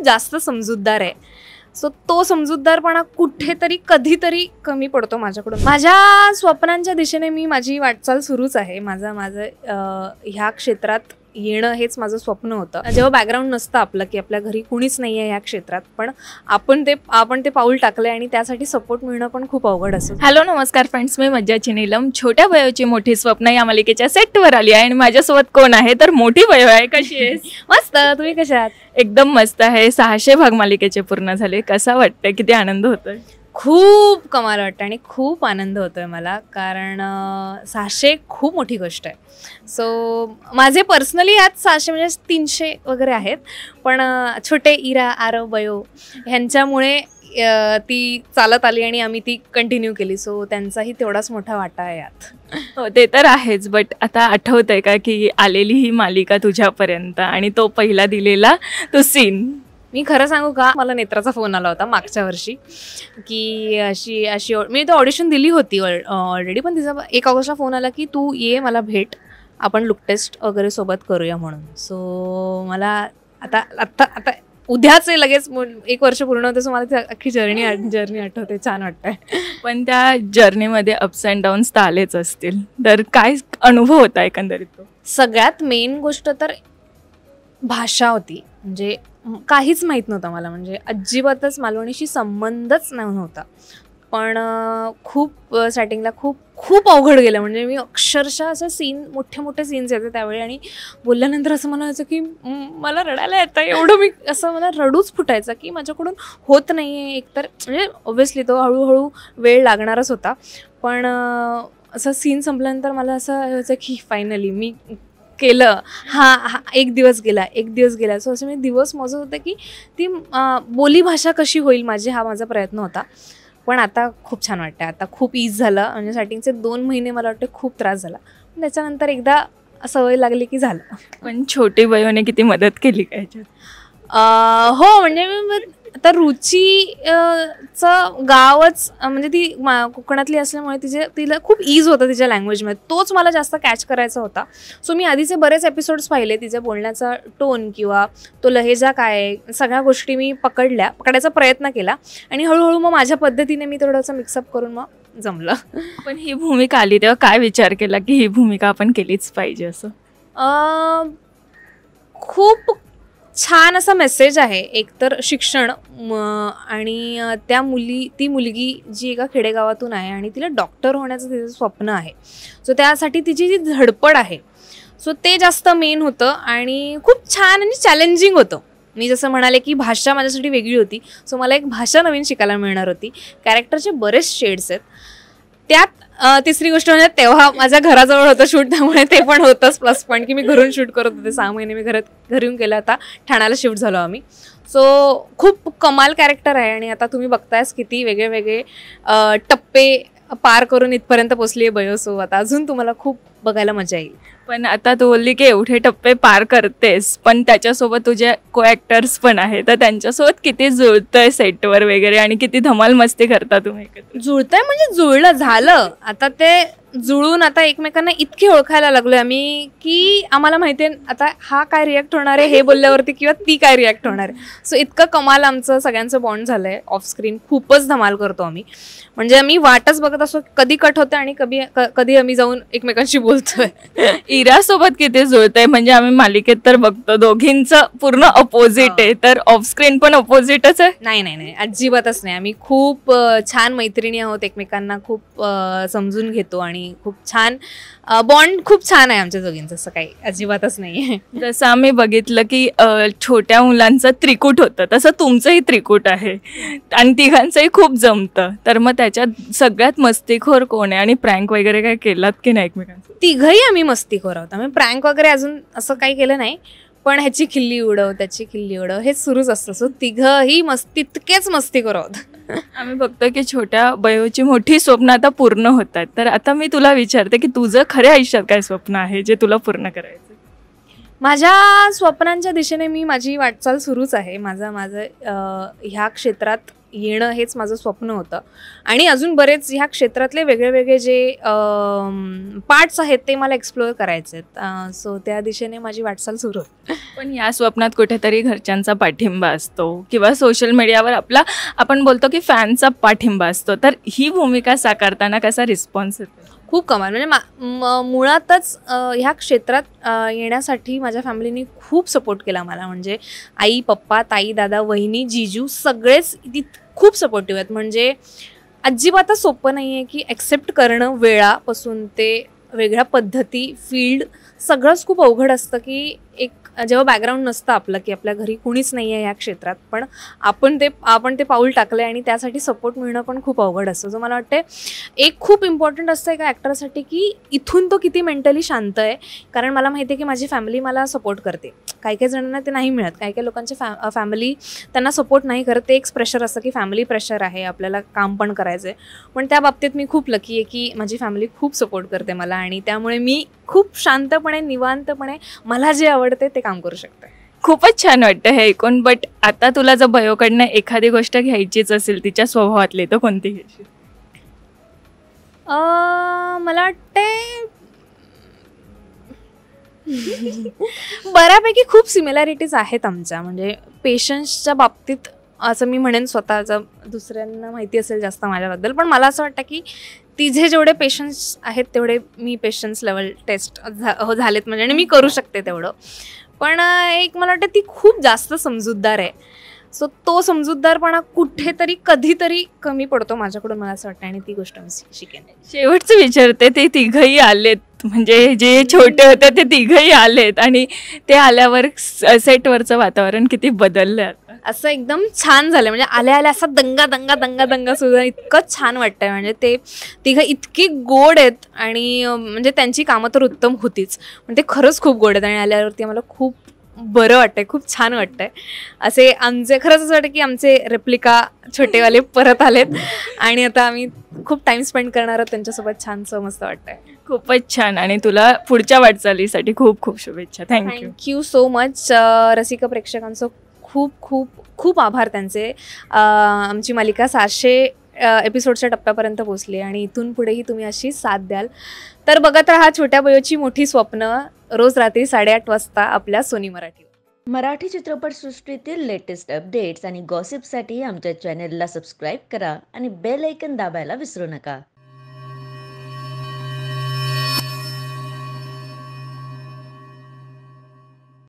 खूप जास्त समजूतदार आहे. सो तो समजूतदारपणा कुठेतरी कधीतरी कमी पडतो माझ्याकडून. माझ्या स्वप्नांच्या दिशेने मी माझी वाटचाल सुरूच आहे. माझं ह्या क्षेत्रात येणं हेच माझं स्वप्न होतं. जेव्हा बॅकग्राऊंड नसतं आपलं, की आपल्या घरी कुणीच नाही आहे ह्या क्षेत्रात, पण आपण ते पाऊल टाकलंय आणि त्यासाठी सपोर्ट मिळणं पण खूप अवघड असतं. हॅलो नमस्कार फ्रेंड्स, मी मज्जाची नीलम. छोट्या वयोची मोठी स्वप्न या मालिकेच्या सेटवर आली आहे आणि माझ्यासोबत कोण आहे तर मोठी वयो आहे. कशी आहेस? मस्त. तुम्ही कशा आहात? एकदम मस्त आहे. 600 भाग मालिकेचे पूर्ण झाले. कसा वाटतंय? किती आनंद होतोय? खूप कमाल वाटतं आणि खूप आनंद होतोय मला, कारण 600 खूप मोठी गोष्ट आहे. सो माझे पर्सनली यात 600 म्हणजे 300 वगैरे आहेत, पण छोटे इरा आरव बयो ह्यांच्यामुळे ती चालत आली आणि आम्ही ती कंटिन्यू केली. सो त्यांचाही तेवढाच मोठा वाटा आहे यात. हो, ते तर आहेच. बट आता आठवतंय का की आलेली ही मालिका तुझ्यापर्यंत आणि तो पहिला दिलेला तो सीन? मी खरं सांगू का, मला नेत्राचा फोन आला होता मागच्या वर्षी की अशी अशी मी तो ऑडिशन दिली होती ऑलरेडी, पण तिचा 1 ऑगस्टला फोन आला की तू ये, मला भेट, आपण लुक टेस्ट वगैरे सोबत करूया म्हणून. सो मला आता उद्याच लगेच 1 वर्ष पूर्ण होते. सो मला ती अख्खी जर्नी आठवते. छान वाटतंय. पण त्या जर्नीमध्ये अप्स अँड डाऊन्स तर आलेच असतील, तर काय अनुभव होता एकंदरीत तो? सगळ्यात मेन गोष्ट तर भाषा होती. म्हणजे काहीच माहीत नव्हतं मला, म्हणजे अजिबातच मालवणीशी संबंधच नव्हता. पण खूप स्टार्टिंगला खूप अवघड गेलं. म्हणजे मी अक्षरशः असं मोठे सीन्स येते त्यावेळी, आणि बोलल्यानंतर असं मला व्हायचं की मला रडायला येतं. एवढं मला रडूच फुटायचं की माझ्याकडून होत नाही आहे. एकतर म्हणजे ऑब्व्हियसली तो हळूहळू वेळ लागणारच होता, पण असं सीन संपल्यानंतर मला असं व्हायचं की फायनली मी केलं. हा 1 दिवस गेला. सो असं मी दिवस मोजत होते की ती बोलीभाषा कशी होईल माझी, हा माझा प्रयत्न होता. पण आता खूप छान वाटतं. आता खूप ईज झालं. म्हणजे स्टार्टिंगचे 2 महिने मला वाटतं खूप त्रास झाला, पण त्याच्यानंतर एकदा सवय लागली की झालं. पण छोटी वयोने किती मदत केली काय याच्यात? हो, म्हणजे आता रुचीचं गावच म्हणजे ती कोकणातली असल्यामुळे तिला खूप ईज होतं तिच्या लँग्वेजमध्ये. तोच मला जास्त कॅच करायचा होता. सो मी आधीचे बरेच एपिसोड्स पाहिले. तिच्या बोलण्याचा टोन किंवा तो लहेजा काय, सगळ्या गोष्टी मी पकडायचा प्रयत्न केला आणि हळूहळू मग माझ्या पद्धतीने मी थोडंसं मिक्सअप करून मग जमलं. पण ही भूमिका आली तेव्हा काय विचार केला की ही भूमिका आपण केलीच पाहिजे असं? खूप छान असा मेसेज आहे. एकतर शिक्षण आणि ती मुलगी जी एका खेडेगावातून आहे आणि तिला डॉक्टर होण्याचं तिचं स्वप्न आहे. सो त्यासाठी तिची जी धडपड आहे, सो ते जास्त मेन होतं आणि खूप छान आणि चॅलेंजिंग होतं. मी जसं म्हणाले की भाषा माझ्यासाठी वेगळी होती. सो मला एक भाषा नवीन शिकायला मिळणार होती. कॅरेक्टरचे बरेच शेड्स आहेत त्यात. तिसरी गोष्ट म्हणजे तेव्हा माझ्या घराजवळ होतं शूट, त्यामुळे ते पण होतंच प्लस पॉईंट की मी घरून शूट करत होते. 6 महिने मी घरी येऊन केलं. आता ठाण्याला शिफ्ट झालो आम्ही. सो खूप कमाल कॅरेक्टर आहे आणि आता तुम्ही बघतायच किती वेगळे टप्पे पार करून इथपर्यंत पोचली आहे बयो. सो आता अजून तुम्हाला खूप बघायला मजा येईल. पण आता तू बोलली की एवढे टप्पे पार करतेस, पण त्याच्यासोबत तुझे को ॲक्टर्स पण आहे, तर त्यांच्यासोबत किती जुळतंय सेटवर वगैरे आणि किती धमाल मस्ती करता तुम्ही एकत्र? जुळतंय म्हणजे जुळलं झालं. आता ते जुळून आता एकमेकांना इतके ओळखायला लागलोय आम्ही की आम्हाला माहिती आहे आता हा काय रिॲक्ट होणार आहे हे बोलल्यावरती किंवा ती काय रिॲक्ट होणार आहे. सो इतकं कमाल आमचं सगळ्यांचं बॉन्ड झालंय. ऑफ स्क्रीन खूपच धमाल करतो आम्ही. म्हणजे आम्ही वाटच बघत असतो कधी कट होतं आणि कधी आम्ही जाऊन एकमेकांशी बोलतोय. इरासोबत किती जुळतंय? म्हणजे आम्ही मालिकेत तर बघतो दोघींचं पूर्ण अपोजिट आहे, तर ऑफ स्क्रीन पण अपोजिटच आहे? नाही, अजिबातच नाही. आम्ही खूप छान मैत्रिणी आहोत. एकमेकांना खूप समजून घेतो आणि खूप छान बॉन्ड खूप छान आहे आमच्या दोघींचं. असं काही अजिबातच नाही. जसं आम्ही बघितलं की छोट्या मुलांचं त्रिकूट होतं, तसं तुमचंही त्रिकूट आहे आणि तिघांचंही खूप जमतं. तर मग त्याच्यात सगळ्यात मस्तीखोर कोण आहे आणि प्रँक वगैरे काय केलात की नाही एकमेकांचं? तिघही आम्ही मस्तीखोर आहोत. आम्ही प्रँक वगैरे अजून असं काही केलं नाही, पण ह्याची खिल्ली उडव त्याची खिल्ली उडव हे सुरूच असतं. सो तिघही तितकेच मस्तीखोर आहोत. आम्ही बघतो की छोट्या बयोची मोठी स्वप्न आता पूर्ण होत आहेत. तर आता मी तुला विचारते की तुझं खऱ्या आयुष्यात काय स्वप्न आहे जे तुला पूर्ण करायचं? माझ्या स्वप्नांच्या दिशेने मी माझी वाटचाल सुरूच आहे. ह्या क्षेत्रात येणं हेच माझं स्वप्न होतं. आणि अजून बरेच ह्या क्षेत्रातले वेगळे वेगळे जे पार्ट्स आहेत ते मला एक्सप्लोअर करायचे आहेत. सो त्या दिशेने माझी वाटचाल सुरू होती. पण या स्वप्नात कुठेतरी घरच्यांचा पाठिंबा असतो किंवा सोशल मीडियावर आपण बोलतो की फॅनचा पाठिंबा असतो, तर ही भूमिका साकारताना कसा रिस्पॉन्स येतो? खूप कमाल. म्हणजे मुळातच ह्या क्षेत्रात येण्यासाठी माझ्या फॅमिलीनी खूप सपोर्ट केला मला. म्हणजे आई, पप्पा, ताई, दादा, वहिनी, जीजू सगळेच खूप सपोर्टिव्ह आहेत. म्हणजे अजिबातच सोपं नाही आहे की ॲक्सेप्ट करणं, वेळापासून ते वेगळ्या पद्धती, फील्ड सगळंच खूप अवघड असतं. की एक जेव्हा बॅकग्राऊंड नसतं आपलं, की आपल्या घरी कुणीच नाही आहे ह्या क्षेत्रात, पण आपण ते पाऊल टाकलं आणि त्यासाठी सपोर्ट मिळणं पण खूप अवघड असतं. जो मला वाटते एक खूप इम्पॉर्टंट असतं एका ॲक्टरसाठी, की इथून तो किती मेंटली शांत आहे. कारण मला माहिती आहे की माझी फॅमिली मला सपोर्ट करते. काही काही जणांना ते नाही मिळत. काही काही लोकांची फॅमिली त्यांना सपोर्ट नाही करत. ते एक प्रेशर असतं की फॅमिली प्रेशर आहे, आपल्याला काम पण करायचं आहे. पण त्या बाबतीत मी खूप लकी आहे की माझी फॅमिली खूप सपोर्ट करते मला, आणि त्यामुळे मी खूप शांतपणे, निवांतपणे मला जे आवडते ते काम करू शकते. खूपच छान वाटतं हे ऐकून. बट आता तुला जर बयोकडनं एखादी गोष्ट घ्यायचीच असेल तिच्या स्वभावातली, तर कोणती घ्यायची? मला वाटते बऱ्यापैकी खूप सिमिलॅरिटीज आहेत आमच्या. म्हणजे पेशन्सच्या बाबतीत असं मी म्हणेन स्वतःचं, दुसऱ्यांना माहिती असेल जास्त माझ्याबद्दल, पण मला असं वाटतं की तिचे जेवढे पेशन्स आहेत तेवढे मी पेशन्स लेवल टेस्ट झालेत म्हणजे, आणि मी करू शकते तेवढं. पण एक मला वाटतं ती खूप जास्त समजूतदार आहे. सो तो समजूतदारपणा कुठेतरी कधीतरी कमी पडतो माझ्याकडून, मला असं वाटतं, आणि ती गोष्ट मी शिकेन. शेवटचं विचारते, ते तिघही आलेत, म्हणजे जे छोटे होते ते तिघही आलेत, आणि ते आल्यावर सेटवरचं वातावरण किती बदललं आता? असं एकदम छान झालं. म्हणजे आल्या आल्या असा दंगा दंगा दंगा दंगा सुद्धा इतकं छान वाटतंय. म्हणजे ते तिघं इतकी गोड आहेत, आणि म्हणजे त्यांची कामं तर उत्तम होतीच, पण ते खरंच खूप गोड आहेत. आणि आल्यावरती आम्हाला खूप बरं वाटतंय, खूप छान वाटतंय. असे आमचे खरंच असं वाटतं की आमचे रेप्लिका छोटेवाले परत आलेत, आणि आता आम्ही खूप टाइम स्पेंड करणार आहोत त्यांच्यासोबत. छानसं मस्त वाटतंय. खूपच छान. आणि तुला पुढच्या वाटचालीसाठी खूप खूप शुभेच्छा. Thank you so much. रसिक प्रेक्षकांचं खूप खूप खूप आभार त्यांचे. आमची मालिका 700 एपिसोडच्या टप्प्यापर्यंत पोहोचली, आणि इथून पुढेही तुम्ही अशी साथ द्याल तर बघत राहा छोट्या बयोची मोठी स्वप्न, रोज रात्री 8:30 वाजता आपल्या सोनी मराठीवर. मराठी चित्रपटसृष्टीतील लेटेस्ट अपडेट्स आणि गॉसिपसाठी आमच्या चॅनेलला सबस्क्राईब करा आणि बेल ऐकन दाबायला विसरू नका.